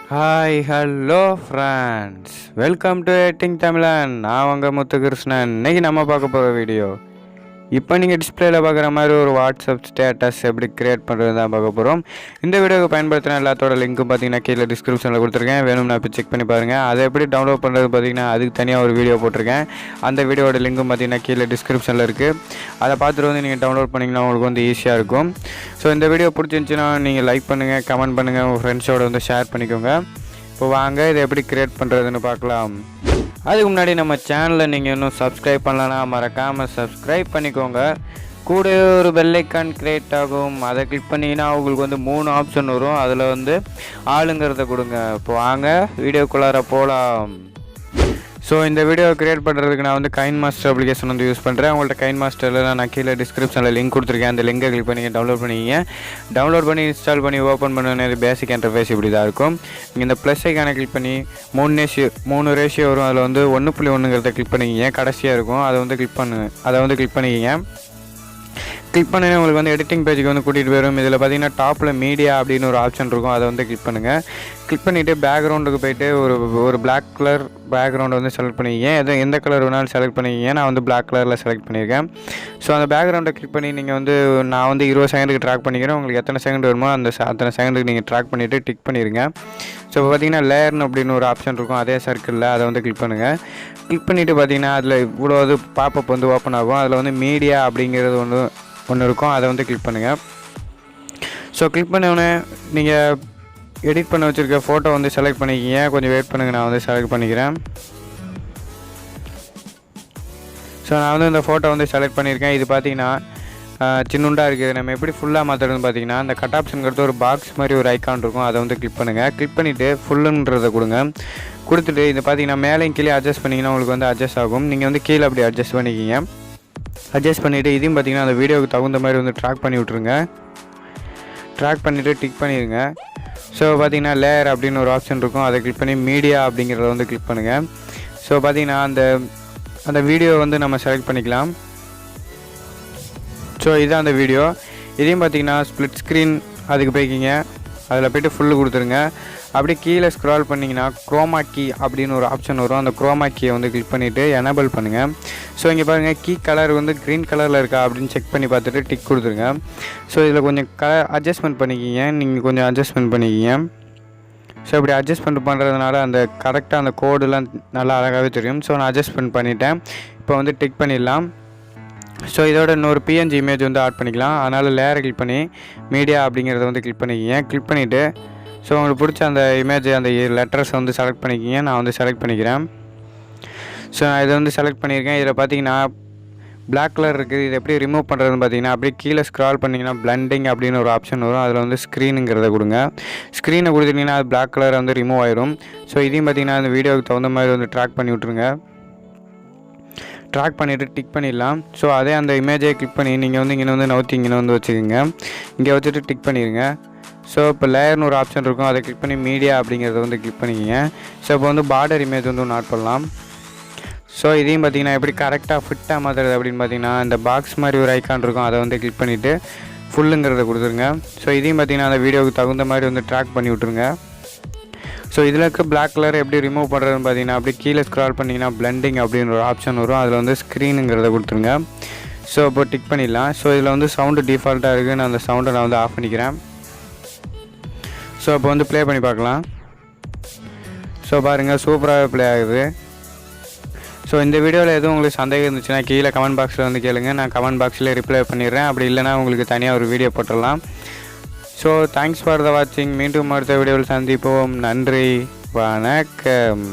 Hi, hello friends. Welcome to Tamizhan. நான் உங்க முத்துகிருஷ்ணன். இன்னைக்கு நம்ம பார்க்க போற வீடியோ. இப்போ நீங்கள் டிஸ்பிளேல பார்க்குற மாதிரி ஒரு வாட்ஸ்அப் ஸ்டேட்டஸ் எப்படி கிரியேட் பண்ணுறது தான் பார்க்க போகிறோம். இந்த வீடியோக்கு பயன்படுத்தின எல்லாத்தோட லிங்க்கும் பார்த்தீங்கன்னா கீழே டிஸ்கிரிப்ஷனில் கொடுத்துருக்கேன். வேணும்னா இப்போ செக் பண்ணி பாருங்கள். அதை எப்படி டவுன்லோட் பண்ணுறது பார்த்தீங்கன்னா அதுக்கு தனியாக ஒரு வீடியோ போட்டிருக்கேன். அந்த வீடியோட லிங்க்கும் பார்த்தீங்கன்னா கீழே டிஸ்கிரிப்ஷனில் இருக்குது. அதை பார்த்துட்டு வந்து நீங்கள் டவுன்லோட் பண்ணிங்கன்னா உங்களுக்கு வந்து ஈஸியாக இருக்கும். ஸோ இந்த வீடியோ பிடிச்சிருந்துச்சின்னா நீங்கள் லைக் பண்ணுங்கள், கமெண்ட் பண்ணுங்கள், உங்கள் ஃப்ரெண்ட்ஸோட வந்து ஷேர் பண்ணிக்கோங்க. இப்போ வாங்க இதை எப்படி கிரியேட் பண்ணுறதுன்னு பார்க்கலாம். அதுக்கு முன்னாடி நம்ம சேனலை நீங்கள் இன்னும் சப்ஸ்கிரைப் பண்ணலன்னா மறக்காமல் சப்ஸ்கிரைப் பண்ணிக்கோங்க. கூட ஒரு பெல் ஐக்கான் கிரியேட் ஆகும். அதை கிளிக் பண்ணிங்கன்னா உங்களுக்கு வந்து 3 ஆப்ஷன் வரும். அதில் வந்து ஆளுங்கிறத கொடுங்க. இப்போ வாங்க வீடியோக்குள்ளார போகலாம். ஸோ இந்த வீடியோ கிரியேட் பண்ணுறதுக்கு நான் வந்து கைன்மாஸ்டர் அப்ளிகேஷன் வந்து யூஸ் பண்ணுறேன். உங்கள்கிட்ட கைன்மாஸ்டரில் நான் கீழே டிஸ்கிரிப்ஷனில் லிங்க் கொடுத்துருக்கேன். அந்த லிங்கை கிளிக் பண்ணி டவுன்லோட் பண்ணிக்கிங்க. டவுன்லோட் பண்ணி இன்ஸ்டால் பண்ணி ஓப்பன் பண்ண பேசிக் இன்டர்ஃபேஸ் இப்படி தான் இருக்கும். நீங்கள் இந்த ப்ளஸ் ஐக்கானை கிளிக் பண்ணி 3 ரேஷியோ வரும். அதில் வந்து 1.1ங்கிறத கிளிக் பண்ணிக்கிங்க. கடைசியாக இருக்கும், அதை வந்து கிளிக் பண்ணிக்கிங்க. கிளிக் பண்ணி உங்களுக்கு வந்து எடிட்டிங் பேஜுக்கு வந்து கூட்டிகிட்டு போயிடும். இதில் பார்த்தீங்கன்னா டாப்பில் மீடியா அப்படின்னு ஒரு ஆப்ஷன் இருக்கும். அதை வந்து கிளிக் பண்ணுங்கள். கிளிக் பண்ணிவிட்டு பேக்ரவுண்டுக்கு போய்ட்டு ஒரு பிளாக் கலர் பேக்ரவுண்டை வந்து செலக்ட் பண்ணிக்கிங்க. எந்த கலர் வேணாலும் செலக்ட் பண்ணிக்கிங்க. நான் வந்து பிளாக் கலரில் செலக்ட் பண்ணியிருக்கேன். ஸோ அந்த பேக்ரவுண்டை கிளிக் பண்ணி நீங்கள் வந்து நான் வந்து 20 செகண்டுக்கு ட்ராக் பண்ணிக்கிறேன். உங்களுக்கு எத்தனை செகண்ட் வருமோ அத்தனை செகண்டுக்கு நீங்கள் ட்ராக் பண்ணிவிட்டு டிக் பண்ணிடுங்க. ஸோ இப்போ பார்த்தீங்கன்னா லேயர்னு அப்படின்னு ஒரு ஆப்ஷன் இருக்கும். அதே சர்க்கிளில் அதை வந்து கிளிக் பண்ணுங்கள். கிளிக் பண்ணிவிட்டு பார்த்தீங்கன்னா அதில் இவ்வளோ இது பாப்பப் வந்து ஓப்பன் ஆகும். அதில் வந்து மீடியா அப்படிங்கிறது ஒன்று இருக்கும். அதை வந்து கிளிக் பண்ணுங்கள். ஸோ கிளிக் பண்ணவுடனே நீங்கள் எடிட் பண்ண வச்சுருக்க ஃபோட்டோ வந்து செலக்ட் பண்ணிக்கிங்க. கொஞ்சம் வெயிட் பண்ணுங்கள், நான் வந்து செலக்ட் பண்ணிக்கிறேன். ஸோ நான் வந்து இந்த ஃபோட்டோ வந்து செலக்ட் பண்ணியிருக்கேன். இது பார்த்தீங்கன்னா சின்னண்டாக இருக்குது. நம்ம எப்படி ஃபுல்லாக மாற்றுறதுன்னு பார்த்தீங்கன்னா அந்த கட் ஆப்ஷனுக்கு அடுத்து ஒரு பாக்ஸ் மாதிரி ஒரு ஐக்கான் இருக்கும். அதை வந்து கிளிக் பண்ணுங்கள். கிளிக் பண்ணிவிட்டு ஃபுல்லுன்றதை கொடுத்துட்டு இது பார்த்தீங்கன்னா மேலேயும் கீழே அட்ஜஸ்ட் பண்ணிங்கன்னா உங்களுக்கு வந்து அட்ஜஸ்ட் ஆகும். நீங்கள் வந்து கீழே அப்படி அட்ஜஸ்ட் பண்ணிக்கிங்க. அட்ஜஸ்ட் பண்ணிவிட்டு இதையும் பார்த்தீங்கன்னா அந்த வீடியோவுக்கு தகுந்த மாதிரி வந்து ட்ராக் பண்ணி விட்ருங்க. ட்ராக் பண்ணிவிட்டு டிக் பண்ணிடுங்க. ஸோ பார்த்தீங்கன்னா லேயர் அப்படின்னு ஒரு ஆப்ஷன் இருக்கும். அதை கிளிக் பண்ணி மீடியா அப்படிங்கிறத வந்து கிளிக் பண்ணுங்கள். ஸோ பார்த்தீங்கன்னா அந்த வீடியோ வந்து நம்ம செலக்ட் பண்ணிக்கலாம். ஸோ இதுதான் அந்த வீடியோ. இதையும் பார்த்தீங்கன்னா ஸ்ப்ளிட் ஸ்க்ரீன் அதுக்கு போய்க்கிங்க. அதில் போய்ட்டு ஃபுல்லு கொடுத்துருங்க. அப்படியே கீழே ஸ்க்ரால் பண்ணிங்கன்னா குரோமா கீ அப்படின்னு ஒரு ஆப்ஷன் வரும். அந்த குரோமா கீயை வந்து கிளிக் பண்ணிவிட்டு எனேபிள் பண்ணுங்கள். ஸோ இங்கே பாருங்கள், கீ கலர் வந்து க்ரீன் கலரில் இருக்கா அப்படின்னு செக் பண்ணி பார்த்துட்டு டிக் கொடுத்துருங்க. ஸோ இதில் கொஞ்சம் அட்ஜஸ்ட்மெண்ட் பண்ணிக்கிங்க. நீங்கள் கொஞ்சம் அட்ஜஸ்ட்மெண்ட் பண்ணிக்கிங்க. ஸோ இப்படி அட்ஜஸ்ட்மெண்ட் பண்ணுறதுனால அந்த கரெக்டாக அந்த கோடெலாம் நல்லா அழகாகவே தெரியும். ஸோ நான் அட்ஜஸ்ட்மெண்ட் பண்ணிவிட்டேன். இப்போ வந்து டிக் பண்ணிடலாம். ஸோ இதோட இன்னொரு பிஎன்ஜி இமேஜ் வந்து ஆட் பண்ணிக்கலாம். அதனால் லேயரை கிளிக் பண்ணி மீடியா அப்படிங்கிறத வந்து கிளிக் பண்ணிக்கிங்க. கிளிக் பண்ணிவிட்டு ஸோ உங்களுக்கு பிடிச்ச அந்த இமேஜ் அந்த லெட்டர்ஸை வந்து செலக்ட் பண்ணிக்கிங்க. நான் வந்து செலக்ட் பண்ணிக்கிறேன். ஸோ நான் இதை வந்து செலக்ட் பண்ணியிருக்கேன். இதில் பார்த்தீங்கன்னா பிளாக் கலர் இருக்குது. இது எப்படி ரிமூவ் பண்ணுறதுன்னு பார்த்தீங்கன்னா அப்படியே கீழே ஸ்க்ரால் பண்ணிங்கன்னா பிளண்டிங் அப்படின்னு ஒரு ஆப்ஷன் வரும். அதில் வந்து ஸ்க்ரீனுங்கிறத கொடுங்க. ஸ்க்ரீனை கொடுத்துட்டிங்கன்னா அது பிளாக் கலர் வந்து ரிமூவ் ஆயிடும். ஸோ இதையும் பார்த்தீங்கன்னா அந்த வீடியோவுக்கு தகுந்த மாதிரி வந்து ட்ராக் பண்ணி விட்ருங்க. ட்ராக் பண்ணிவிட்டு டிக் பண்ணிடலாம். ஸோ அதே அந்த இமேஜை கிளிக் பண்ணி நீங்கள் வந்து இங்கே வந்து நவுத்தி இங்கே வந்து வச்சுக்கோங்க. இங்கே வச்சுட்டு டிக் பண்ணிடுங்க. ஸோ இப்போ லேயர்னு ஒரு ஆப்ஷன் இருக்கும். அதை கிளிக் பண்ணி மீடியா அப்படிங்கிறத வந்து கிளிக் பண்ணிக்கிங்க. ஸோ இப்போ வந்து பார்டர் இமேஜ் வந்து ஒன்று ஆட் பண்ணலாம். ஸோ இதையும் பார்த்தீங்கன்னா எப்படி கரெக்டாக ஃபிட்டாக மாற்றுறது அப்படின்னு பார்த்தீங்கன்னா இந்த பாக்ஸ் மாதிரி ஒரு ஐக்கான் இருக்கும். அதை வந்து கிளிக் பண்ணிவிட்டு ஃபுல்லுங்கிறத கொடுத்துருங்க. ஸோ இதையும் பார்த்தீங்கன்னா அந்த வீடியோவுக்கு தகுந்த மாதிரி வந்து ட்ராக் பண்ணி விட்ருங்க. ஸோ இதில் இருக்க பிளாக் கலர் எப்படி ரிமூவ் பண்ணுறதுன்னு பார்த்தீங்கன்னா அப்படியே கீழே ஸ்க்ரால் பண்ணிங்கன்னா பிளண்டிங் அப்படின்னு ஒரு ஆப்ஷன் வரும். அதில் வந்து ஸ்க்ரீனுங்கிறத கொடுத்துருங்க. ஸோ இப்போ டிக் பண்ணிடலாம். ஸோ இதில் வந்து சவுண்டு டிஃபால்ட்டாக இருக்குது. நான் அந்த சவுண்டை நான் வந்து ஆஃப் பண்ணிக்கிறேன். ஸோ இப்போ வந்து ப்ளே பண்ணி பார்க்கலாம். ஸோ பாருங்கள், சூப்பராகவே ப்ளே ஆகுது. ஸோ இந்த வீடியோவில் எதுவும் உங்களுக்கு சந்தேகம் இருந்துச்சுன்னா கீழே கமெண்ட் பாக்ஸில் வந்து கேளுங்க. நான் கமெண்ட் பாக்ஸில் ரிப்ளை பண்ணிடுறேன். அப்படி இல்லைனா உங்களுக்கு தனியாக ஒரு வீடியோ போட்டுடலாம். ஸோ தேங்க்ஸ் ஃபார் த வாட்சிங். மீண்டும் அடுத்த வீடியோவில் சந்திப்போம். நன்றி, வணக்கம்.